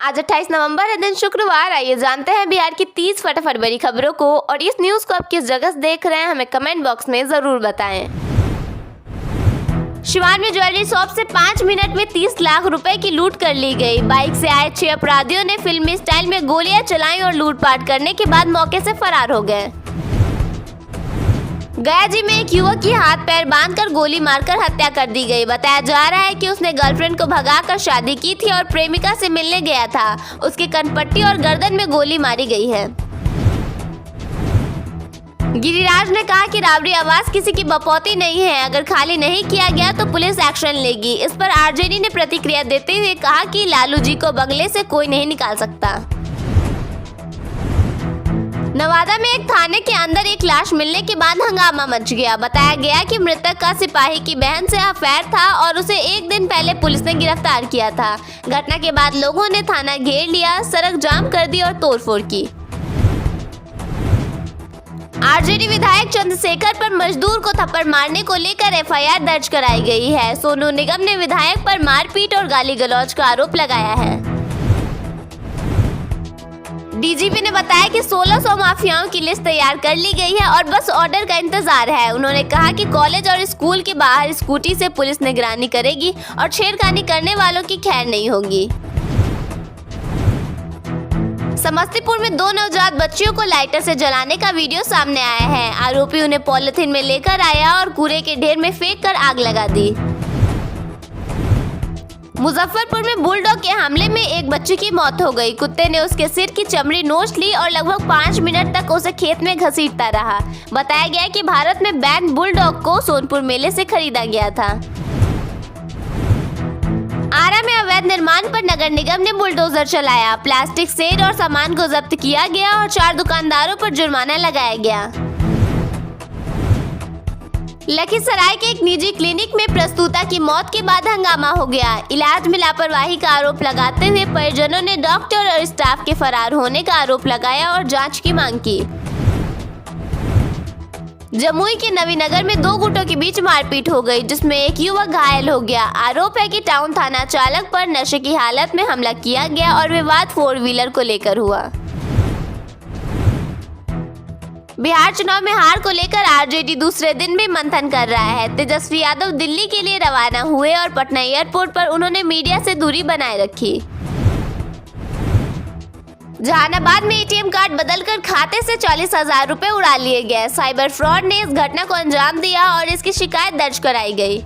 आज 28 नवंबर है, दिन शुक्रवार। आइए जानते हैं बिहार की 30 फटाफट बड़ी खबरों को। और इस न्यूज को आप किस जगह से देख रहे हैं, हमें कमेंट बॉक्स में जरूर बताएं। शिवान में ज्वेलरी शॉप से 5 मिनट में 30 लाख रुपए की लूट कर ली गई। बाइक से आए 6 अपराधियों ने फिल्मी स्टाइल में गोलियां चलाई और लूटपाट करने के बाद मौके से फरार हो गए। गया जी में एक युवक की हाथ पैर बांधकर गोली मारकर हत्या कर दी गई। बताया जा रहा है कि उसने गर्लफ्रेंड को भगाकर शादी की थी और प्रेमिका से मिलने गया था। उसके कनपट्टी और गर्दन में गोली मारी गई है। गिरिराज ने कहा कि राबड़ी आवाज किसी की बपौती नहीं है, अगर खाली नहीं किया गया तो पुलिस एक्शन लेगी। इस पर आरजेडी ने प्रतिक्रिया देते हुए कहा कि लालू जी को बंगले से कोई नहीं निकाल सकता। नवादा में एक थाने के अंदर एक लाश मिलने के बाद हंगामा मच गया। बताया गया कि मृतक का सिपाही की बहन से अफेयर था और उसे एक दिन पहले पुलिस ने गिरफ्तार किया था। घटना के बाद लोगों ने थाना घेर लिया, सड़क जाम कर दी और तोड़फोड़ की। आरजेडी विधायक चंद्रशेखर पर मजदूर को थप्पड़ मारने को लेकर एफआईआर दर्ज कराई गई है। सोनू निगम ने विधायक पर मारपीट और गाली गलौज का आरोप लगाया है। डीजीपी ने बताया कि 1600 माफियाओं की लिस्ट तैयार कर ली गई है और बस ऑर्डर का इंतजार है। उन्होंने कहा कि कॉलेज और स्कूल के बाहर स्कूटी से पुलिस निगरानी करेगी और छेड़खानी करने वालों की खैर नहीं होगी। समस्तीपुर में 2 नवजात बच्चियों को लाइटर से जलाने का वीडियो सामने आया है। आरोपी उन्हें पॉलिथीन में लेकर आया और कूड़े के ढेर में फेंक कर आग लगा दी। मुजफ्फरपुर में बुलडॉग के हमले में एक बच्चे की मौत हो गई। कुत्ते ने उसके सिर की चमड़ी नोच ली और लगभग 5 मिनट तक उसे खेत में घसीटता रहा। बताया गया कि भारत में बैन बुलडॉग को सोनपुर मेले से खरीदा गया था। आरा में अवैध निर्माण पर नगर निगम ने बुलडोजर चलाया। प्लास्टिक शेड और सामान को जब्त किया गया और 4 दुकानदारों पर जुर्माना लगाया गया। लखीसराय के एक निजी क्लिनिक में प्रसूता की मौत के बाद हंगामा हो गया। इलाज में लापरवाही का आरोप लगाते हुए परिजनों ने डॉक्टर और स्टाफ के फरार होने का आरोप लगाया और जांच की मांग की। जमुई के नवीनगर में 2 गुटों के बीच मारपीट हो गई, जिसमें एक युवक घायल हो गया। आरोप है कि टाउन थाना चालक पर नशे की हालत में हमला किया गया और विवाद 4 व्हीलर को लेकर हुआ। बिहार चुनाव में हार को लेकर आरजेडी दूसरे दिन भी मंथन कर रहा है। तेजस्वी यादव दिल्ली के लिए रवाना हुए और पटना एयरपोर्ट पर उन्होंने मीडिया से दूरी बनाए रखी। जहानाबाद में एटीएम कार्ड बदलकर खाते से 40,000 रुपए उड़ा लिए गए। साइबर फ्रॉड ने इस घटना को अंजाम दिया और इसकी शिकायत दर्ज कराई गई।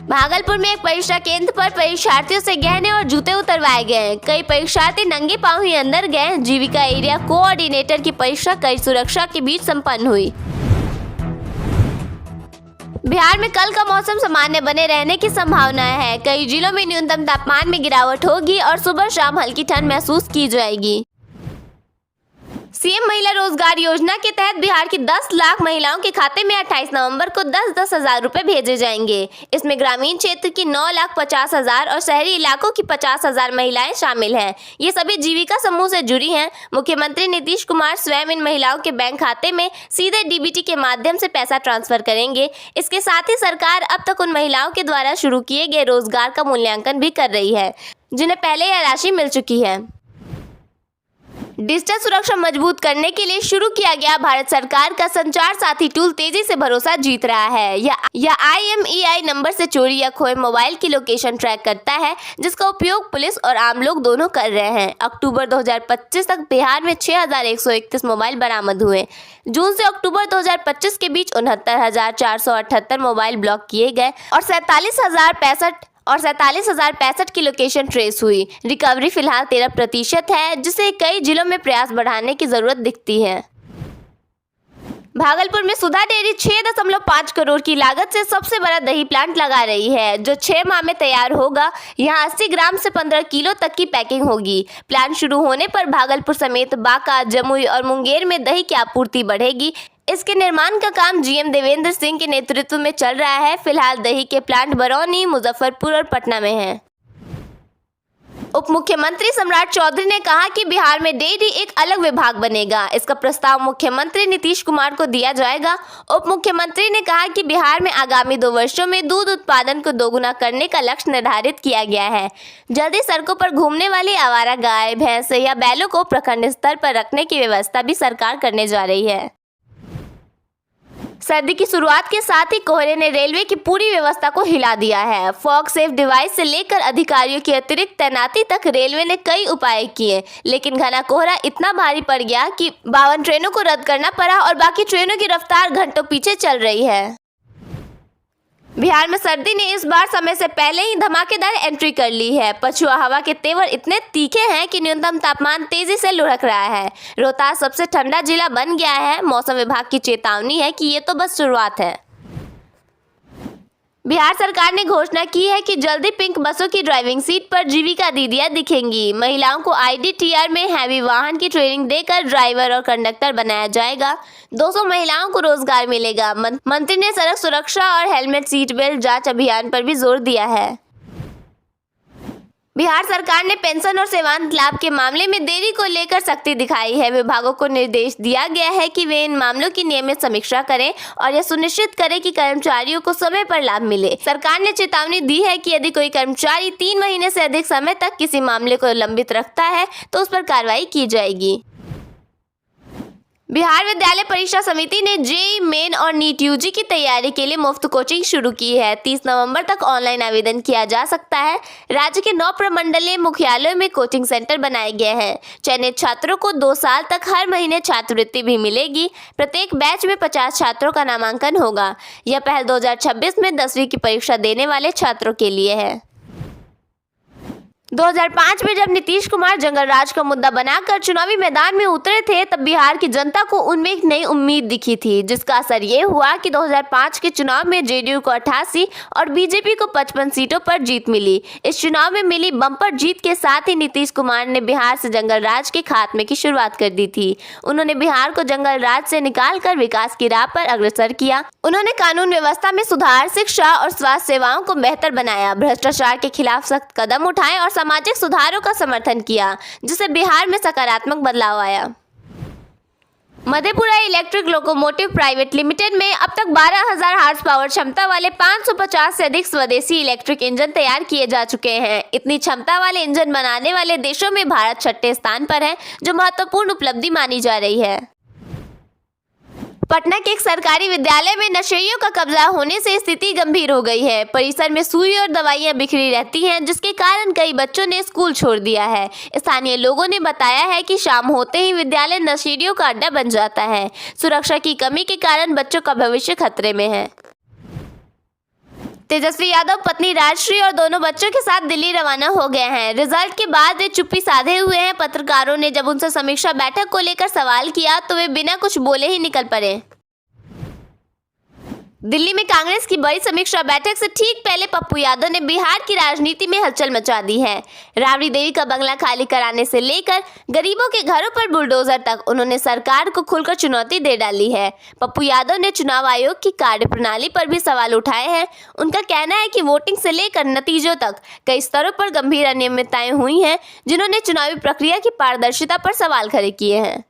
भागलपुर में एक परीक्षा केंद्र पर परीक्षार्थियों से गहने और जूते उतरवाए गए। कई परीक्षार्थी नंगे पांव ही अंदर गए। जीविका एरिया कोऑर्डिनेटर की परीक्षा कड़ी सुरक्षा के बीच संपन्न हुई। बिहार में कल का मौसम सामान्य बने रहने की संभावना है। कई जिलों में न्यूनतम तापमान में गिरावट होगी और सुबह शाम हल्की ठंड महसूस की जाएगी। सीएम महिला रोजगार योजना के तहत बिहार की 10 लाख महिलाओं के खाते में 28 नवंबर को 10-10 हजार रुपए भेजे जाएंगे। इसमें ग्रामीण क्षेत्र की 9,50,000 और शहरी इलाकों की 50,000 महिलाएं शामिल हैं। ये सभी जीविका समूह से जुड़ी हैं। मुख्यमंत्री नीतीश कुमार स्वयं इन महिलाओं के बैंक खाते में सीधे डीबीटी के माध्यम से पैसा ट्रांसफर करेंगे। इसके साथ ही सरकार अब तक उन महिलाओं के द्वारा शुरू किए गए रोजगार का मूल्यांकन भी कर रही है, जिन्हें पहले यह राशि मिल चुकी है। डिजिटल सुरक्षा मजबूत करने के लिए शुरू किया गया भारत सरकार का संचार साथी टूल तेजी से भरोसा जीत रहा है। यह IMEI नंबर से चोरी या खोए मोबाइल की लोकेशन ट्रैक करता है, जिसका उपयोग पुलिस और आम लोग दोनों कर रहे हैं। अक्टूबर 2025 तक बिहार में 6,131 मोबाइल बरामद हुए। जून से अक्टूबर 2025 के बीच 69,478 मोबाइल ब्लॉक किए गए और 47,065 की लोकेशन ट्रेस हुई। रिकवरी फिलहाल 13% है, जिसे कई जिलों में प्रयास बढ़ाने की जरूरत दिखती है। भागलपुर में सुधा डेयरी 6.5 करोड़ की लागत से सबसे बड़ा दही प्लांट लगा रही है, जो 6 माह में तैयार होगा। यहाँ 80 ग्राम से 15 किलो तक की पैकिंग होगी। प्लांट शुरू होने पर भागलपुर समेत बांका, जमुई और मुंगेर में दही की आपूर्ति बढ़ेगी। इसके निर्माण का काम जीएम देवेंद्र सिंह के नेतृत्व में चल रहा है। फिलहाल दही के प्लांट बरौनी, मुजफ्फरपुर और पटना में हैं। उप मुख्यमंत्री सम्राट चौधरी ने कहा कि बिहार में डेयरी एक अलग विभाग बनेगा। इसका प्रस्ताव मुख्यमंत्री नीतीश कुमार को दिया जाएगा। उप मुख्यमंत्री ने कहा कि बिहार में आगामी 2 वर्षों में दूध उत्पादन को दोगुना करने का लक्ष्य निर्धारित किया गया है। जल्दी सड़कों पर घूमने वाली आवारा गाय, भैंस या बैलों को प्रखंड स्तर पर रखने की व्यवस्था भी सरकार करने जा रही है। सर्दी की शुरुआत के साथ ही कोहरे ने रेलवे की पूरी व्यवस्था को हिला दिया है। फॉग सेफ डिवाइस से लेकर अधिकारियों की अतिरिक्त तैनाती तक रेलवे ने कई उपाय किए, लेकिन घना कोहरा इतना भारी पड़ गया कि 52 ट्रेनों को रद्द करना पड़ा और बाकी ट्रेनों की रफ्तार घंटों पीछे चल रही है। बिहार में सर्दी ने इस बार समय से पहले ही धमाकेदार एंट्री कर ली है। पछुआ हवा के तेवर इतने तीखे हैं कि न्यूनतम तापमान तेजी से लुढ़क रहा है। रोहतास सबसे ठंडा जिला बन गया है। मौसम विभाग की चेतावनी है कि ये तो बस शुरुआत है। बिहार सरकार ने घोषणा की है कि जल्दी पिंक बसों की ड्राइविंग सीट पर जीविका दीदियां दिखेंगी। महिलाओं को IDTR में हैवी वाहन की ट्रेनिंग देकर ड्राइवर और कंडक्टर बनाया जाएगा। 200 महिलाओं को रोजगार मिलेगा। मंत्री ने सड़क सुरक्षा और हेलमेट सीट बेल्ट जांच अभियान पर भी जोर दिया है। बिहार सरकार ने पेंशन और सेवांत लाभ के मामले में देरी को लेकर सख्ती दिखाई है। विभागों को निर्देश दिया गया है कि वे इन मामलों की नियमित समीक्षा करें और यह सुनिश्चित करें कि कर्मचारियों को समय पर लाभ मिले। सरकार ने चेतावनी दी है कि यदि कोई कर्मचारी 3 महीने से अधिक समय तक किसी मामले को लंबित रखता है तो उस पर कार्रवाई की जाएगी। बिहार विद्यालय परीक्षा समिति ने JEE मेन और नीट UG की तैयारी के लिए मुफ्त कोचिंग शुरू की है। 30 नवंबर तक ऑनलाइन आवेदन किया जा सकता है। राज्य के 9 प्रमंडलीय मुख्यालयों में कोचिंग सेंटर बनाए गए हैं। चयनित छात्रों को 2 साल तक हर महीने छात्रवृत्ति भी मिलेगी। प्रत्येक बैच में 50 छात्रों का नामांकन होगा। यह पहल 2026 में 10वीं की परीक्षा देने वाले छात्रों के लिए है। 2005 में जब नीतीश कुमार जंगल राज का मुद्दा बनाकर चुनावी मैदान में उतरे थे, तब बिहार की जनता को उनमें एक नई उम्मीद दिखी थी, जिसका असर ये हुआ कि 2005 के चुनाव में JDU को 88 और BJP को 55 सीटों पर जीत मिली। इस चुनाव में मिली बम्पर जीत के साथ ही नीतीश कुमार ने बिहार से जंगल राज के खात्मे की शुरुआत कर दी थी। उन्होंने बिहार को जंगल राज से निकालकर विकास की राह पर अग्रसर किया। उन्होंने कानून व्यवस्था में सुधार, शिक्षा और स्वास्थ्य सेवाओं को बेहतर बनाया, भ्रष्टाचार के खिलाफ सख्त कदम उठाए और सामाजिक सुधारों का समर्थन किया, जिससे बिहार में सकारात्मक बदलाव आया। Madhepura electric locomotive private limited में अब तक 12,000 हार्स पावर क्षमता वाले 550 से अधिक स्वदेशी इलेक्ट्रिक इंजन तैयार किए जा चुके हैं। इतनी क्षमता वाले इंजन बनाने वाले देशों में भारत 6ठे स्थान पर है, जो महत्वपूर्ण उपलब्धि मानी जा रही है। पटना के एक सरकारी विद्यालय में नशेड़ियों का कब्जा होने से स्थिति गंभीर हो गई है। परिसर में सुई और दवाइयां बिखरी रहती हैं, जिसके कारण कई बच्चों ने स्कूल छोड़ दिया है। स्थानीय लोगों ने बताया है कि शाम होते ही विद्यालय नशेड़ियों का अड्डा बन जाता है। सुरक्षा की कमी के कारण बच्चों का भविष्य खतरे में है। तेजस्वी यादव पत्नी राजश्री और दोनों बच्चों के साथ दिल्ली रवाना हो गए हैं। रिजल्ट के बाद वे चुप्पी साधे हुए हैं। पत्रकारों ने जब उनसे समीक्षा बैठक को लेकर सवाल किया तो वे बिना कुछ बोले ही निकल पड़े। दिल्ली में कांग्रेस की बड़ी समीक्षा बैठक से ठीक पहले पप्पू यादव ने बिहार की राजनीति में हलचल मचा दी है। राबड़ी देवी का बंगला खाली कराने से लेकर गरीबों के घरों पर बुलडोजर तक उन्होंने सरकार को खुलकर चुनौती दे डाली है। पप्पू यादव ने चुनाव आयोग की कार्यप्रणाली पर भी सवाल उठाए हैं। उनका कहना है कि वोटिंग से लेकर नतीजों तक कई स्तरों पर गंभीर अनियमितताएं हुई हैं, जिन्होंने चुनावी प्रक्रिया की पारदर्शिता पर सवाल खड़े किए हैं।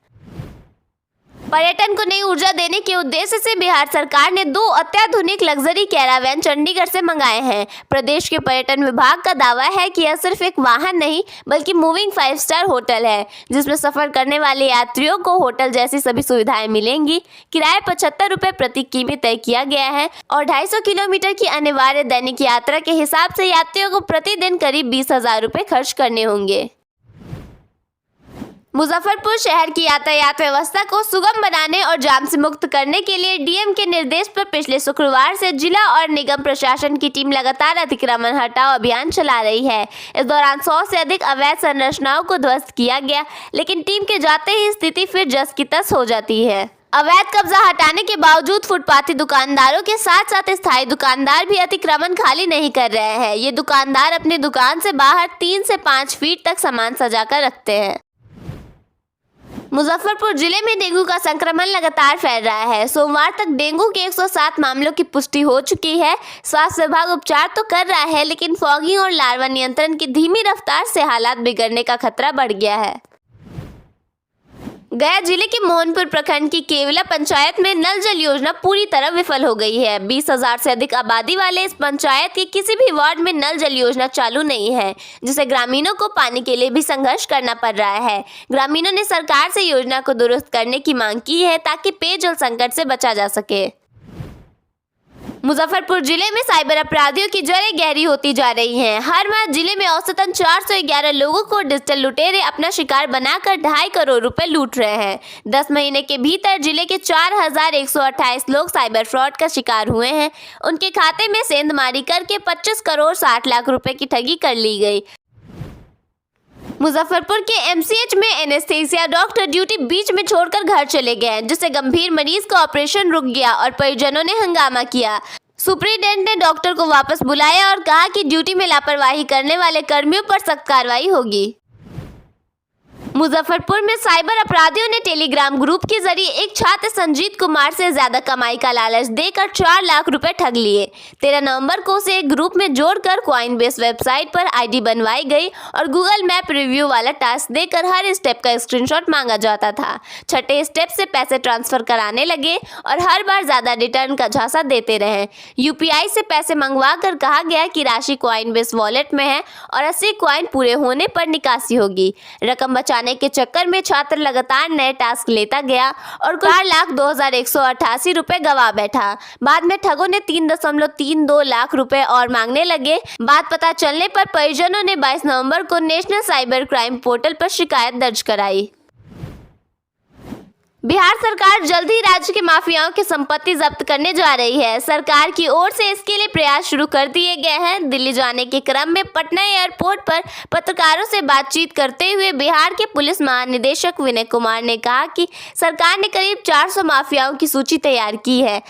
पर्यटन को नई ऊर्जा देने के उद्देश्य से बिहार सरकार ने 2 अत्याधुनिक लग्जरी कैरावैन चंडीगढ़ से मंगाए हैं। प्रदेश के पर्यटन विभाग का दावा है कि यह सिर्फ एक वाहन नहीं बल्कि मूविंग 5 स्टार होटल है, जिसमें सफर करने वाले यात्रियों को होटल जैसी सभी सुविधाएं मिलेंगी। किराया 75 रुपए प्रति किमी तय किया गया है और 250 किलोमीटर की अनिवार्य दैनिक यात्रा के हिसाब से यात्रियों को प्रतिदिन करीब 20,000 रुपए खर्च करने होंगे। मुजफ्फरपुर शहर की यातायात व्यवस्था को सुगम बनाने और जाम से मुक्त करने के लिए डीएम के निर्देश पर पिछले शुक्रवार से जिला और निगम प्रशासन की टीम लगातार अतिक्रमण हटाओ अभियान चला रही है। इस दौरान 100 से अधिक अवैध संरचनाओं को ध्वस्त किया गया, लेकिन टीम के जाते ही स्थिति फिर जस की तस हो जाती है। अवैध कब्जा हटाने के बावजूद फुटपाथी दुकानदारों के साथ साथ स्थायी दुकानदार भी अतिक्रमण खाली नहीं कर रहे हैं। ये दुकानदार अपनी दुकान से बाहर 3 से 5 फीट तक सामान सजाकर रखते हैं। मुजफ्फरपुर जिले में डेंगू का संक्रमण लगातार फैल रहा है। सोमवार तक डेंगू के 107 मामलों की पुष्टि हो चुकी है। स्वास्थ्य विभाग उपचार तो कर रहा है, लेकिन फॉगिंग और लार्वा नियंत्रण की धीमी रफ्तार से हालात बिगड़ने का खतरा बढ़ गया है। गया जिले के मोहनपुर प्रखंड की केवला पंचायत में नल जल योजना पूरी तरह विफल हो गई है। 20,000 से अधिक आबादी वाले इस पंचायत के किसी भी वार्ड में नल जल योजना चालू नहीं है, जिससे ग्रामीणों को पानी के लिए भी संघर्ष करना पड़ रहा है। ग्रामीणों ने सरकार से योजना को दुरुस्त करने की मांग की है, ताकि पेयजल संकट से बचा जा सके। मुजफ्फरपुर जिले में साइबर अपराधियों की जड़ें गहरी होती जा रही हैं। हर माह जिले में औसतन 411 लोगों को डिजिटल लुटेरे अपना शिकार बनाकर 2.5 करोड़ रुपए लूट रहे हैं। 10 महीने के भीतर जिले के 4,128 लोग साइबर फ्रॉड का शिकार हुए हैं। उनके खाते में सेंधमारी करके 25 करोड़ 60 लाख रुपए की ठगी कर ली गई। मुजफ्फरपुर के एमसीएच में एनेस्थीसिया डॉक्टर ड्यूटी बीच में छोड़कर घर चले गए, जिससे गंभीर मरीज का ऑपरेशन रुक गया और परिजनों ने हंगामा किया। सुप्रीडेंट ने डॉक्टर को वापस बुलाया और कहा कि ड्यूटी में लापरवाही करने वाले कर्मियों पर सख्त कार्रवाई होगी। मुजफ्फरपुर में साइबर अपराधियों ने टेलीग्राम ग्रुप के जरिए एक छात्र संजीत कुमार से ज्यादा कमाई का लालच देकर 4 लाख रुपए ठग लिए। 13 नवंबर को उसे एक ग्रुप में जोड़कर कॉइनबेस वेबसाइट पर आईडी बनवाई गई और गूगल मैप रिव्यू वाला टास्क देकर हर स्टेप का स्क्रीनशॉट मांगा जाता था। छठे स्टेप से पैसे ट्रांसफर कराने लगे और हर बार ज्यादा रिटर्न का झांसा देते रहे। यूपीआई से पैसे मंगवा कर कहा गया कि राशि कॉइनबेस वॉलेट में है और 80 कॉइन पूरे होने पर निकासी होगी। रकम बचाने के चक्कर में छात्र लगातार नए टास्क लेता गया और 4,02,188 रुपए गवा बैठा। बाद में ठगों ने 3.32 लाख रुपए और मांगने लगे। बात पता चलने पर परिजनों ने 22 नवंबर को नेशनल साइबर क्राइम पोर्टल पर शिकायत दर्ज कराई। बिहार सरकार जल्द ही राज्य के माफियाओं की संपत्ति जब्त करने जा रही है। सरकार की ओर से इसके लिए प्रयास शुरू कर दिए गए हैं। दिल्ली जाने के क्रम में पटना एयरपोर्ट पर पत्रकारों से बातचीत करते हुए बिहार के पुलिस महानिदेशक विनय कुमार ने कहा कि सरकार ने करीब 400 माफियाओं की सूची तैयार की है।